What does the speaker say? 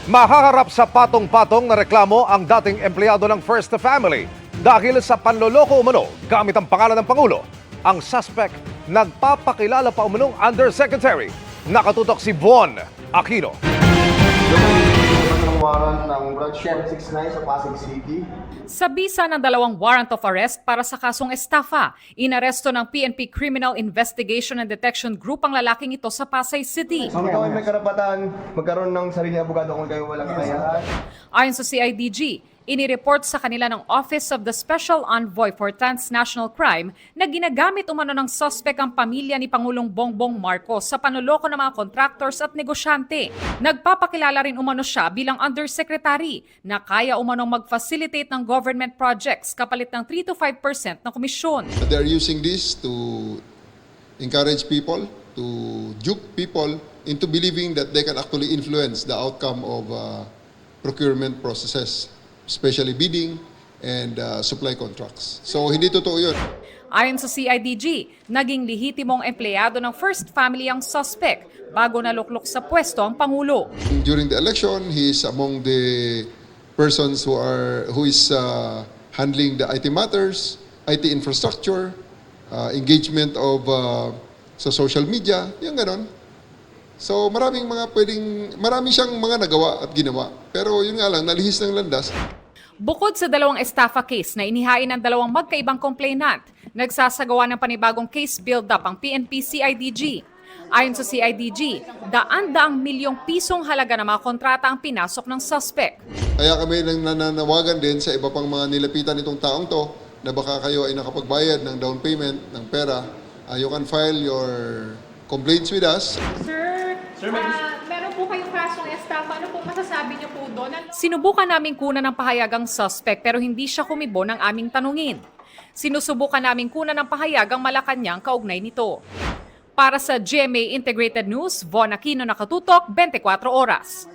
Mahaharap sa patong-patong na reklamo ang dating empleyado ng First Family dahil sa panloloko umano gamit ang pangalan ng Pangulo. Ang suspect nagpapakilala pa umanong undersecretary. Nakatutok si Von Aquino. Ng warrant ng Branch 169 sa Pasig City. Sa bisa ng 2 warrant of arrest para sa kasong estafa, inaresto ng PNP Criminal Investigation and Detection Group ang lalaking ito sa Pasay City. So ikaw ay may karapatan magkaroon ng sariling abogado kung kayo walang kakayahan. Ayon sa CIDG, inireport sa kanila ng Office of the Special Envoy for Transnational Crime na ginagamit umano ng suspect ang pamilya ni Pangulong Bongbong Marcos sa panloloko ng mga contractors at negosyante. Nagpapakilala rin umano siya bilang undersecretary na kaya umanong mag-facilitate ng government projects kapalit ng 3 to 5% ng komisyon. They are using this to encourage people, to juke people into believing that they can actually influence the outcome of procurement processes, especially bidding and supply contracts. So hindi totoo yun. Ayon sa CIDG, naging lehitimong empleyado ng First Family ang suspect bago naluklok sa pwesto ang Pangulo. During the election, he is among the persons who is handling the IT matters, IT infrastructure, engagement of sa social media, yung ganon. So marami siyang mga nagawa at ginawa. Pero yun nga lang, nalihis ng landas. Bukod sa 2 estafa case na inihain ng 2 magkaibang complainant, nagsasagawa ng panibagong case build-up ang PNP-CIDG. Ayon sa CIDG, daan-daang milyong pisong halaga ng mga kontrata ang pinasok ng suspect. Kaya kami nananawagan din sa iba pang mga nilapitan itong taong to na baka kayo ay nakapagbayad ng down payment ng pera. You can file your complaints with us. Meron po kayong kasong estafa. Ano pong masasabi niyo po doon? Sinubukan namin kunan ng pahayag ang suspect pero hindi siya kumibo ng aming tanungin. Sinusubukan namin kunan ng pahayag ang Malacanang kaugnay nito. Para sa GMA Integrated News, Von Aquino, Nakatutok, 24 Oras.